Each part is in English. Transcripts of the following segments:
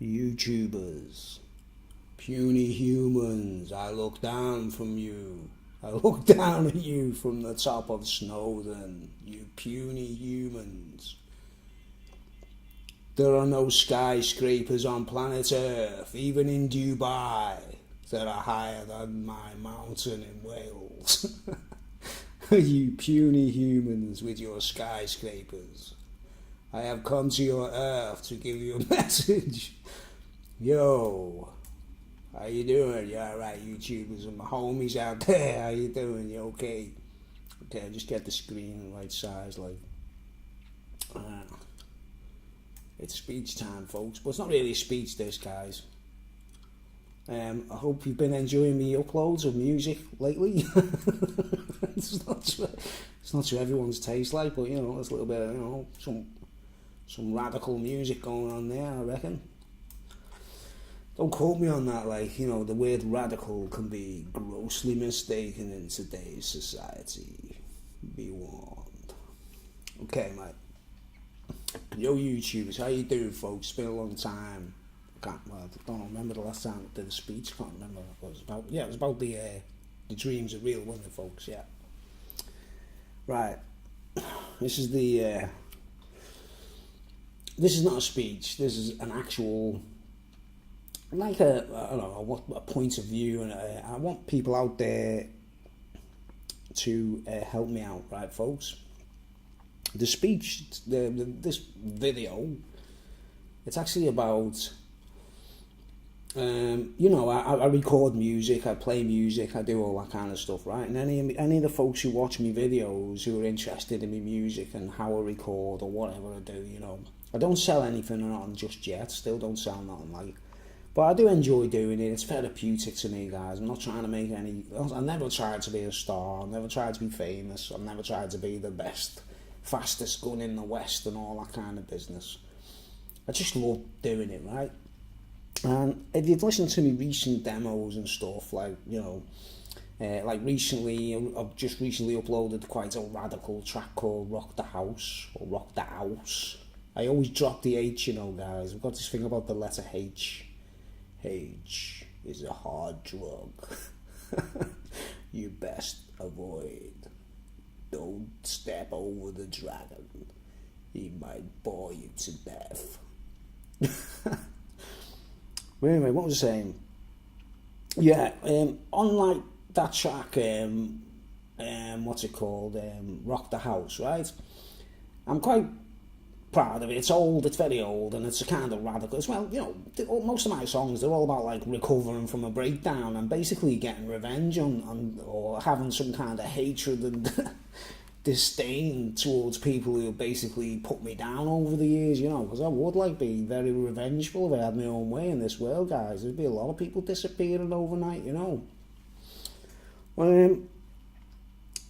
YouTubers, puny humans, I look down from you. I look down at you from the top of Snowdon, you puny humans. There are no skyscrapers on planet Earth, even in Dubai, that are higher than my mountain in Wales. You puny humans with your skyscrapers. I have come to your Earth to give you a message. Yo, how you doing? You alright, YouTubers and my homies out there? How you doing? You okay? Okay, just get the screen right size, like. It's speech time, folks, but it's not really a speech, this, guys. I hope you've been enjoying me uploads of music lately. It's not to everyone's taste, like, but you know, there's a little bit of, you know, some radical music going on there, I reckon. Don't quote me on that, like, you know, the word radical can be grossly mistaken in today's society. Be warned. Okay, mate. Yo, YouTubers, how you doing, folks? It's been a long time. I don't remember the last time I did a speech. Can't remember what it was about. Yeah, it was about the dreams are real, wasn't it, folks? Yeah. Right. This is not a speech. This is an actual, like I don't know, a point of view, and I want people out there to help me out, right, folks? The speech, this video, it's actually about, you know, I record music, I play music, I do all that kind of stuff, right? And any of the folks who watch me videos who are interested in my music and how I record or whatever I do, you know, I don't sell anything on just yet, still don't sell nothing, like, but I do enjoy doing it. It's therapeutic to me, guys. I'm not trying to make I never tried to be a star, I never tried to be famous, I never tried to be the best, fastest gun in the West and all that kind of business. I just love doing it, right? And if you'd listen to me recent demos and stuff, like, you know, like recently, I've just recently uploaded quite a radical track called Rock the House, or Rock the House. I always drop the H, you know, guys. I've got this thing about the letter H. H is a hard drug. You best avoid. Don't step over the dragon. He might bore you to death. But anyway, what was I saying? Yeah, unlike that track, what's it called? Rock the House, right? I'm quite proud of it. It's old, it's very old, and it's a kind of radical as well. You know, most of my songs, they're all about like recovering from a breakdown and basically getting revenge on or having some kind of hatred and disdain towards people who basically put me down over the years, you know, because I would like be very revengeful if I had my own way in this world, guys. There'd be a lot of people disappearing overnight, you know.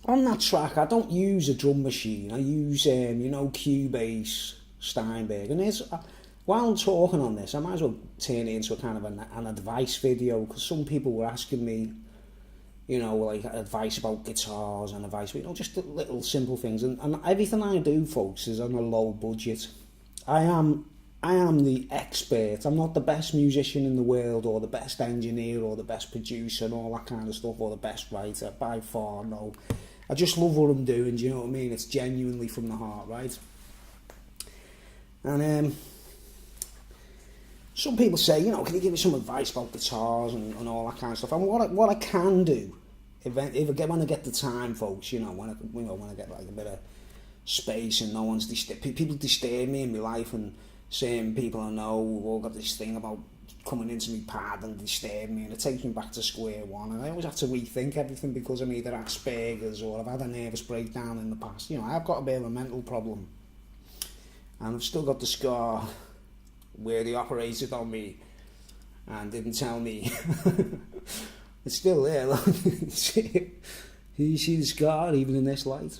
On that track, I don't use a drum machine. I use, you know, Cubase, Steinberg. And while I'm talking on this, I might as well turn it into a kind of an advice video, because some people were asking me, you know, like advice about guitars and advice, you know, just little simple things. And everything I do, folks, is on a low budget. I am the expert. I'm not the best musician in the world, or the best engineer, or the best producer, and all that kind of stuff, or the best writer, by far, no. I just love what I'm doing, do you know what I mean? It's genuinely from the heart, right? And some people say, you know, can you give me some advice about guitars and all that kind of stuff? And what I can do, when I get the time, folks, you know, when I get like a bit of space and no one's people disturb me in my life, and certain people I know have all got this thing about coming into my pad and disturb me, and it takes me back to square one, and I always have to rethink everything because I'm either Asperger's or I've had a nervous breakdown in the past. You know, I've got a bit of a mental problem, and I've still got the scar where they operated on me and didn't tell me. It's still there, look. You see the scar even in this light?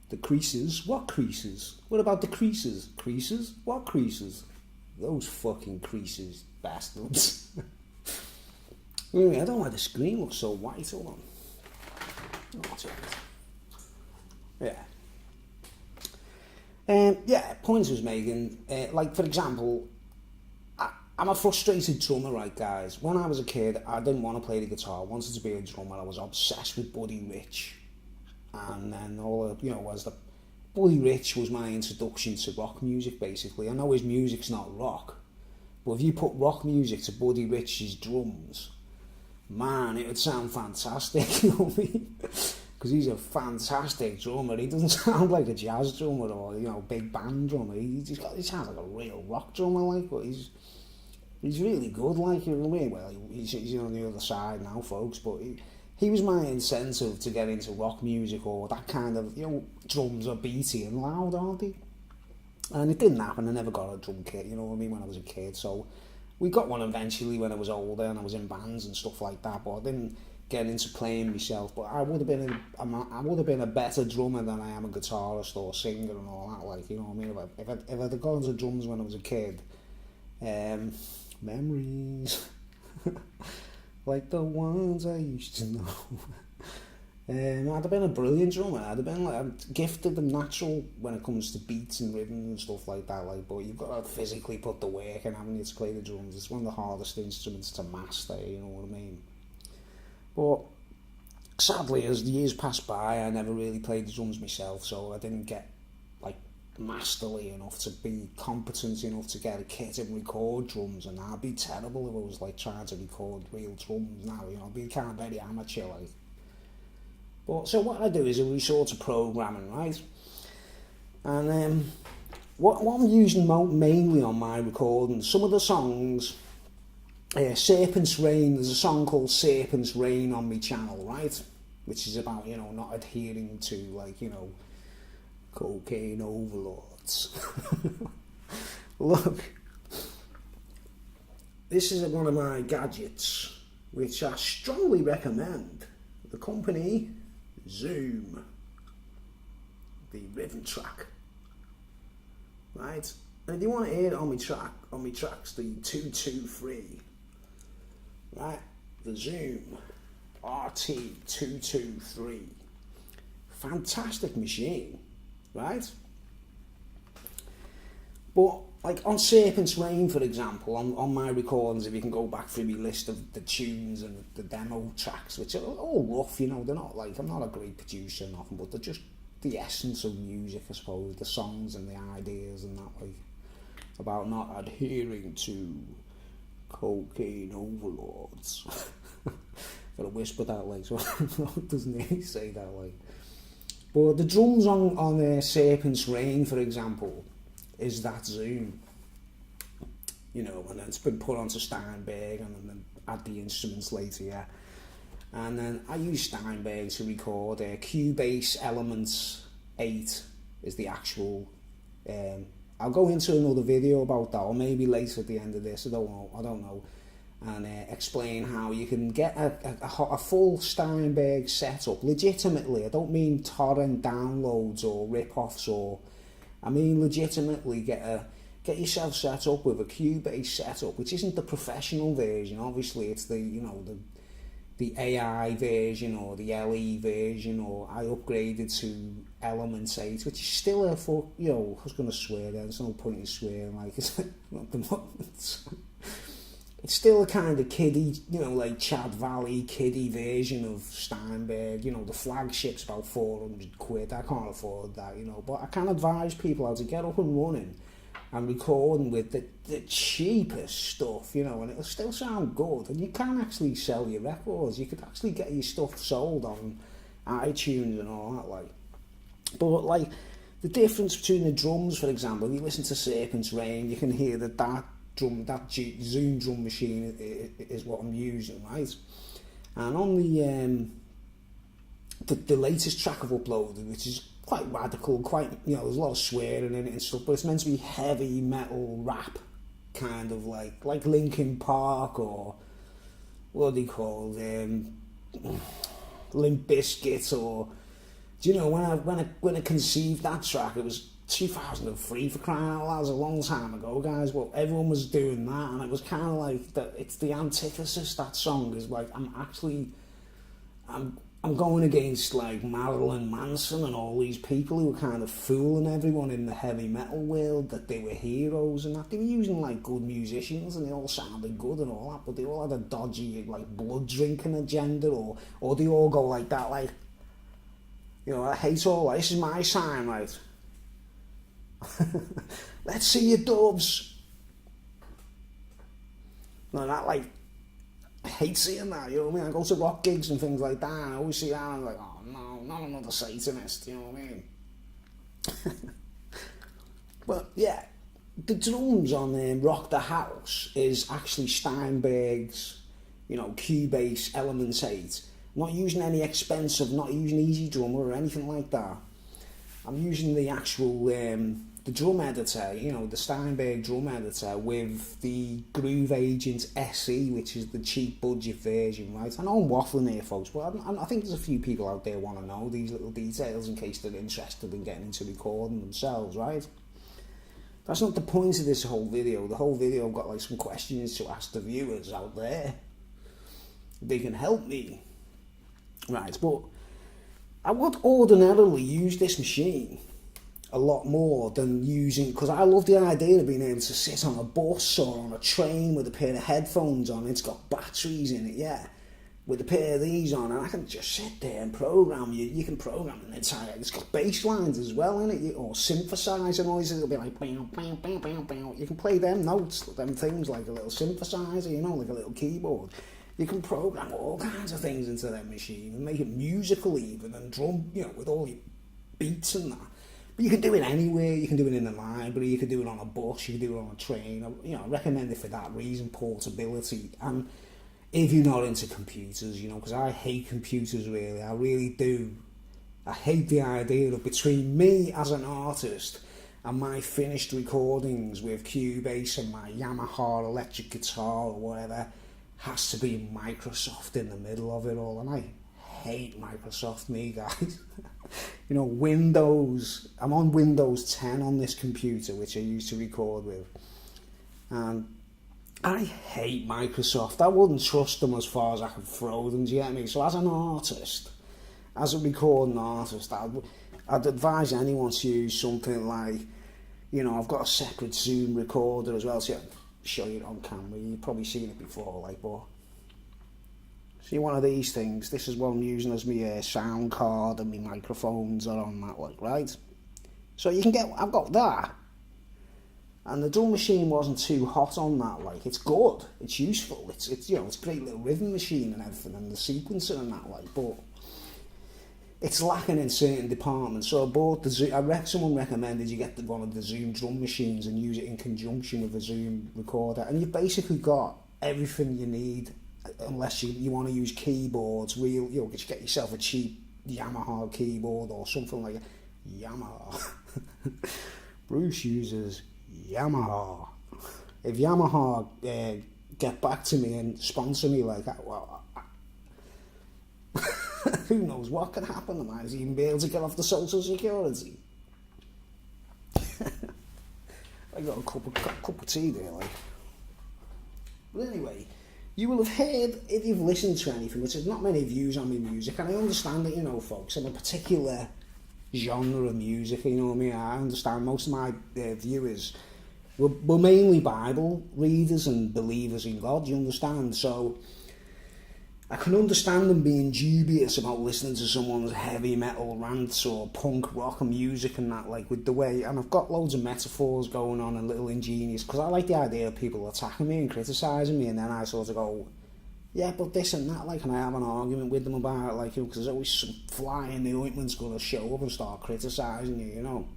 The creases? What creases? What about the creases? Creases? What creases? Those fucking creases, bastards. Anyway, I don't know why the screen looks so white. Hold on. Oh, that's right. Yeah. Yeah, points I was making, like for example, I'm a frustrated drummer, right, guys? When I was a kid, I didn't want to play the guitar. I wanted to be a drummer. I was obsessed with Buddy Rich, and then all the, was the Buddy Rich was my introduction to rock music. Basically, I know his music's not rock, but if you put rock music to Buddy Rich's drums, man, it would sound fantastic. You know what I mean? Because he's a fantastic drummer. He doesn't sound like a jazz drummer or big band drummer. He sounds like a real rock drummer, like, but he's really good, like, you know what I mean? Well, he's on the other side now, folks, but he was my incentive to get into rock music, or that kind of, drums are beaty and loud, aren't they? And it didn't happen. I never got a drum kit, you know what I mean, when I was a kid. So we got one eventually when I was older and I was in bands and stuff like that, but I didn't get into playing myself. But I would have been a better drummer than I am a guitarist or singer and all that, like, you know what I mean? If I'd have gone into drums when I was a kid, memories like the ones I used to know. I'd have been a brilliant drummer. I'd have been like gifted and natural when it comes to beats and rhythm and stuff like that. Like, but you've got to physically put the work in, haven't you, to play the drums? It's one of the hardest instruments to master. You know what I mean? But sadly, as the years passed by, I never really played the drums myself, so I didn't get like masterly enough to be competent enough to get a kit and record drums. And I'd be terrible if I was like trying to record real drums now. I'd be kind of very amateur, like. But so what I do is I resort to programming, right? And what I'm using mainly on my recordings, some of the songs, Serpent's Reign, there's a song called Serpent's Reign on my channel, right? Which is about, not adhering to, like, cocaine overlords. Look, this is one of my gadgets, which I strongly recommend. The company Zoom, the rhythm track, right? And if you want to hear it on my tracks, the 223, right? The Zoom RT223, fantastic machine, right? But like on Serpent's Reign, for example, on my recordings, if you can go back through my list of the tunes and the demo tracks, which are all rough, they're not like, I'm not a great producer or nothing, but they're just the essence of music, I suppose, the songs and the ideas and that, like, about not adhering to cocaine overlords. Gotta whisper that, like, so doesn't he say that, like. But the drums on Serpent's Reign, for example, is that Zoom, and then it's been put onto Steinberg and then add the instruments later, yeah. And then I use Steinberg to record Cubase Elements 8 is the actual, I'll go into another video about that, or maybe later at the end of this, I don't know, and explain how you can get a full Steinberg setup legitimately. I don't mean torrent downloads or rip-offs, or I mean legitimately get yourself set up with a Cubase setup, which isn't the professional version. Obviously, it's the AI version or the LE version, or I upgraded to Elements 8, which is still I was going to swear there. There's no point in swearing, like, it's not the moment. It's still a kind of kiddie, like Chad Valley kiddie version of Steinberg. The flagship's about £400. I can't afford that, but I can advise people how to get up and running and recording with the cheapest stuff, and it'll still sound good. And you can actually sell your records. You could actually get your stuff sold on iTunes and all that, like. But, like, the difference between the drums, for example, if you listen to Serpent's Reign, you can hear that Zoom drum machine is what I'm using, right? And on the latest track I've uploaded, which is quite radical, there's a lot of swearing in it and stuff, but it's meant to be heavy metal rap, kind of like Linkin Park, or what do you call Limp Bizkit, or when I conceived that track, it was 2003, for crying out loud. That was a long time ago, guys. Well, everyone was doing that, and it was kind of like that. It's the antithesis. That song is like I'm I'm going against like Marilyn Manson and all these people who were kind of fooling everyone in the heavy metal world that they were heroes and that. They were using like good musicians and they all sounded good and all that, but they all had a dodgy like blood drinking agenda, or they all go like that, like, you know, I hate all that. This is my sign, right? Let's see your doves. No, that, like, I hate seeing that, you know what I mean? I go to rock gigs and things like that, and I always see that, and I'm like, oh no, not another Satanist, you know what I mean? But yeah, the drums on Rock the House is actually Steinberg's, you know, Cubase Elements 8. I'm not using any expensive, not using Easy Drummer or anything like that. I'm using the actual, the drum editor, you know, the Steinberg drum editor with the Groove Agent SE, which is the cheap budget version, right? I know I'm waffling here, folks, but I think there's a few people out there want to know these little details in case they're interested in getting into recording themselves, right? That's not the point of this whole video. The whole video, I've got like some questions to ask the viewers out there. They can help me. Right, but I would ordinarily use this machine a lot more than using, because I love the idea of being able to sit on a bus or on a train with a pair of headphones on. It's got batteries in it, yeah, with a pair of these on, and I can just sit there and program. You can program an entire, it's got bass lines as well in it, or synthesizer noises. It'll be like bam, bam, bam, bam, bam. You can play them notes, them things, like a little synthesizer, you know, like a little keyboard. You can program all kinds of things into that machine and make it musical even, and drum, you know, with all your beats and that. But you can do it anywhere. You can do it in the library, you can do it on a bus, you can do it on a train. You know, I recommend it for that reason, portability. And if you're not into computers, you know, because I hate computers, really, I really do. I hate the idea of, between me as an artist and my finished recordings with Cubase and my Yamaha electric guitar or whatever, has to be Microsoft in the middle of it all, and I hate Microsoft, me guys. You know, Windows, I'm on Windows 10 on this computer, which I used to record with, and I hate Microsoft. I wouldn't trust them as far as I could throw them, do you get me? So as an artist, as a recording artist, I'd advise anyone to use something like, you know, I've got a separate Zoom recorder as well, so show you it on camera. You've probably seen it before, like, but see, one of these things, this is what I'm using as my sound card, and my microphones are on that, like, right? So you can get, I've got that, and the drum machine wasn't too hot on that, like, it's good, it's useful, it's you know, it's a great little rhythm machine and everything, and the sequencer and that, like, but it's lacking in certain departments. So I bought the Zoom. Someone recommended you get one of the Zoom drum machines and use it in conjunction with a Zoom recorder, and you've basically got everything you need, unless you want to use keyboards. You know, just get yourself a cheap Yamaha keyboard or something like that. Yamaha. Bruce uses Yamaha. If Yamaha get back to me and sponsor me like that, well, who knows what could happen? I might even be able to get off the social security. I got a cup of tea there, like. But anyway, you will have heard, if you've listened to anything, which there's not many views on my music, and I understand that, you know, folks, I'm a particular genre of music, you know what I mean? I understand most of my viewers were mainly Bible readers and believers in God, you understand? So I can understand them being dubious about listening to someone's heavy metal rants or punk rock and music and that, like, with the way, and I've got loads of metaphors going on and little ingenious, because I like the idea of people attacking me and criticising me, and then I sort of go, yeah, but this and that, like, and I have an argument with them about it, like, you know, because there's always some fly in the ointment's going to show up and start criticising you, you know.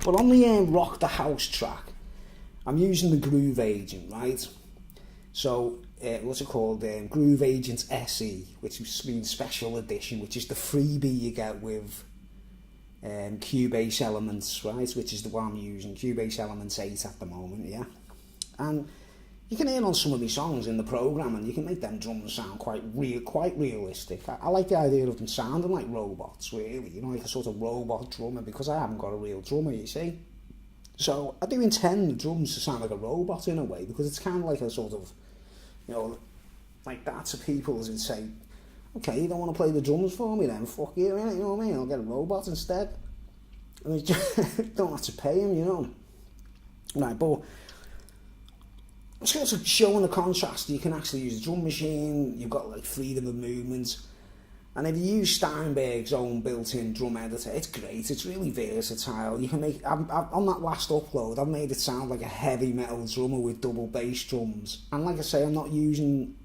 But on the Rock the House track, I'm using the Groove Agent, right? So, what's it called? Groove Agent SE, which means Special Edition, which is the freebie you get with Cubase Elements, right? Which is the one I'm using, Cubase Elements 8 at the moment, yeah? And you can hear on some of these songs in the program, and you can make them drums sound quite realistic. I like the idea of them sounding like robots, really, you know, like a sort of robot drummer, because I haven't got a real drummer, you see. So I do intend the drums to sound like a robot in a way, because it's kind of like a sort of, you know, like that to people, as in say, Okay, you don't want to play the drums for me then? Fuck you, innit? You know what I mean? I'll get a robot instead. And you just don't have to pay him, you know. Right, but it's also showing the contrast. You can actually use a drum machine, you've got like freedom of movement. And if you use Steinberg's own built-in drum editor, it's great, it's really versatile. You can make, on that last upload, I've made it sound like a heavy metal drummer with double bass drums. And like I say, I'm not using,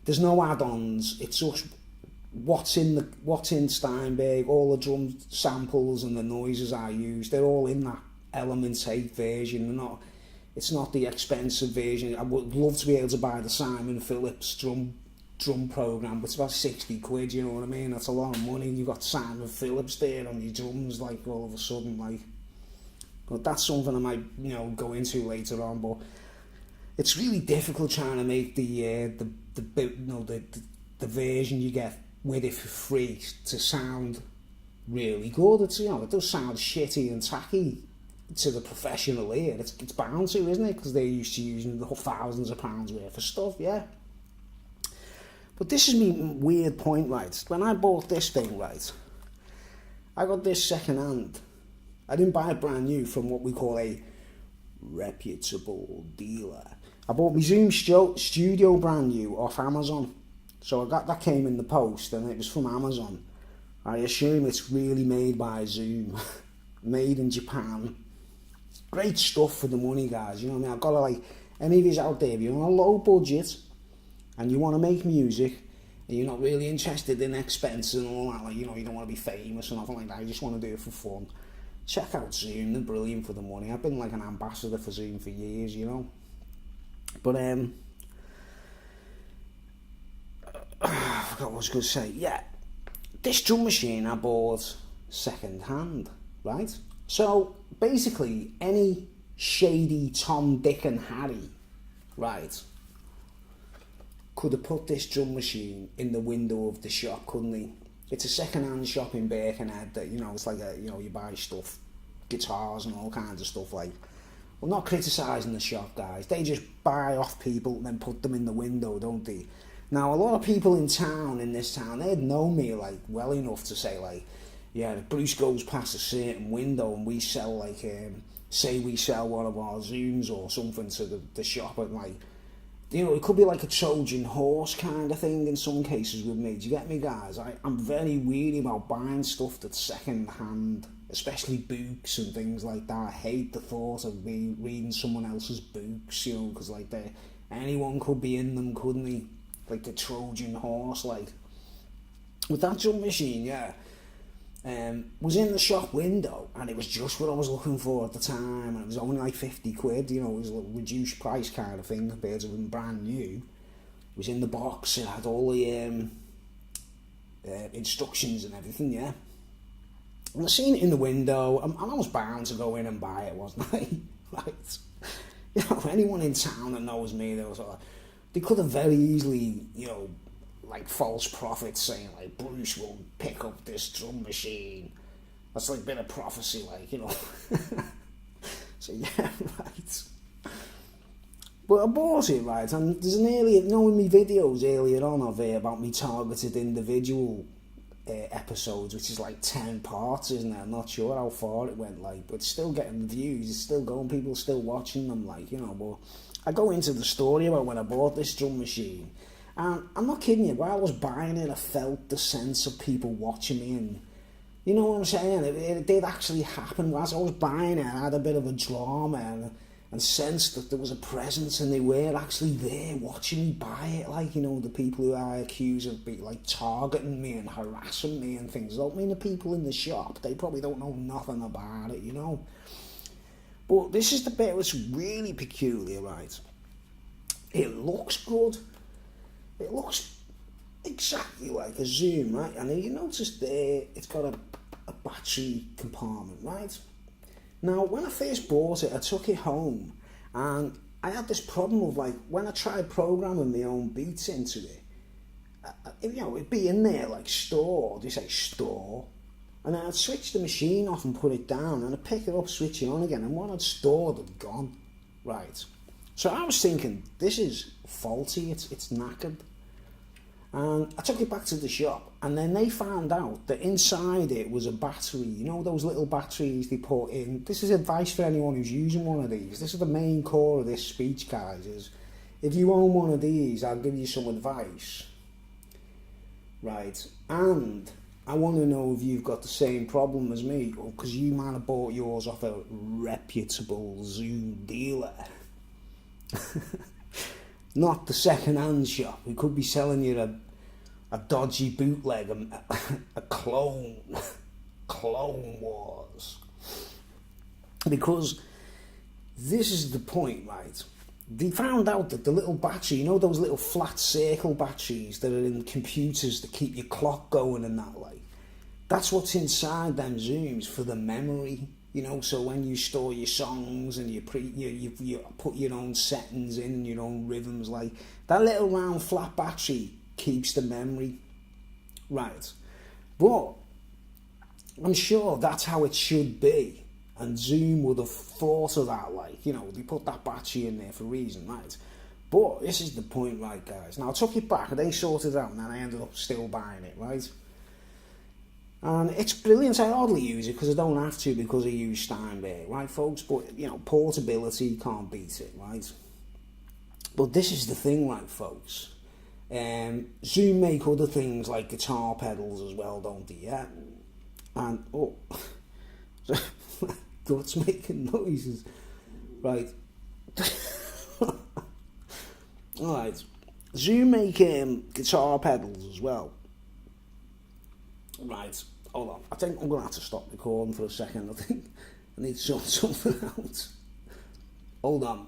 there's no add-ons, it's just what's in Steinberg, all the drum samples and the noises I use, they're all in that Elements 8 version. It's not the expensive version. I would love to be able to buy the Simon Phillips drum program, but it's about 60 quid, you know what I mean? That's a lot of money. You've got Simon Phillips there on your drums, like, all of a sudden, like. But that's something I might, you know, go into later on. But it's really difficult trying to make the version you get with it for free to sound really good. It's, you know, it does sound shitty and tacky to the professional ear. It's bound to, isn't it? Because they're used to using the thousands of pounds worth of stuff, yeah. But this is me weird point, right? When I bought this thing, right, I got this second hand. I didn't buy it brand new from what we call a reputable dealer. I bought my Zoom Studio brand new off Amazon. So that came in the post, and it was from Amazon. I assume it's really made by Zoom, made in Japan. Great stuff for the money, guys. You know what I mean? I've got to, like, any of yous out there, if you're on a low budget and you want to make music and you're not really interested in expense and all that, like, you know, you don't want to be famous or nothing like that, you just want to do it for fun, check out Zoom. They're brilliant for the money. I've been like an ambassador for Zoom for years, you know. But I forgot what I was going to say. Yeah, this drum machine I bought second hand, right? So basically, any shady Tom, Dick and Harry, right, could have put this drum machine in the window of the shop, couldn't he? It's a second-hand shop in Birkenhead that, you know, it's like a, you know, you buy stuff, guitars and all kinds of stuff, like. I'm not criticising the shop, guys. They just buy off people and then put them in the window, don't they? Now, a lot of people in this town, they'd know me, like, well enough to say, like, yeah, if Bruce goes past a certain window and we sell, like, say we sell one of our Zooms or something to the shop, and, like, you know, it could be like a Trojan horse kind of thing in some cases with me. Do you get me, guys? I'm very weary about buying stuff that's second hand, especially books and things like that. I hate the thought of me reading someone else's books, you know, because, like, anyone could be in them, couldn't he? Like the Trojan horse, like. With that drum machine, yeah, was in the shop window, and it was just what I was looking for at the time, and it was only like 50 quid, you know, it was a reduced price kind of thing compared to being brand new. It was in the box, it had all the instructions and everything, yeah. And I seen it in the window, and I was bound to go in and buy it, wasn't I? Right. You know, anyone in town that knows me, they could have very easily, you know, like false prophets saying, like, Bruce will pick up this drum machine. That's like a bit of prophecy, like, you know. So, yeah, right. But I bought it, right, and there's an earlier, you know, in my videos earlier on about me targeted individual episodes, which is like 10 parts, isn't it? I'm not sure how far it went, like, but it's still getting the views, it's still going, people are still watching them, like, you know. But I go into the story about when I bought this drum machine, and I'm not kidding you, while I was buying it, I felt the sense of people watching me, and you know what I'm saying, it did actually happen. As I was buying it, I had a bit of a drama and sensed that there was a presence, and they were actually there watching me buy it, like, you know, the people who I accuse of like targeting me and harassing me and things. I don't mean the people in the shop, they probably don't know nothing about it, you know. But this is the bit that's really peculiar, right? It looks good. It looks exactly like a Zoom, right? And you notice there, it's got a battery compartment, right? Now, when I first bought it, I took it home, and I had this problem of, like, when I tried programming my own beats into it, you know, it'd be in there, like, stored, you say store, and then I'd switch the machine off and put it down, and I'd pick it up, switch it on again, and what I'd stored had gone, right? So I was thinking, this is faulty, it's knackered. And I took it back to the shop, and then they found out that inside it was a battery. You know those little batteries they put in? This is advice for anyone who's using one of these. This is the main core of this speech, guys, is if you own one of these, I'll give you some advice. Right? And I want to know if you've got the same problem as me, because you might have bought yours off a reputable Zoom dealer. Not the second-hand shop who could be selling you a dodgy bootleg, a clone wars. Because this is the point, right? They found out that the little battery, you know those little flat circle batteries that are in computers that keep your clock going and that, like, that's what's inside them Zooms for the memory. You know, so when you store your songs and you put your own settings in and your own rhythms, like that little round flat battery keeps the memory, right? But I'm sure that's how it should be, and Zoom would have thought of that, like, you know, they put that battery in there for a reason, right? But this is the point, right, guys? Now I took it back and they sorted it out, and then I ended up still buying it, right? And it's brilliant. I hardly use it because I don't have to, because I use Steinberg, right, folks? But, you know, portability, can't beat it, right? But this is the thing, right, folks? Zoom make other things like guitar pedals as well, don't they? Yeah. And, oh, guts making noises, right? Alright. Zoom make guitar pedals as well. Right, hold on. I think I'm going to have to stop recording for a second. I think I need to sort something out. Hold on.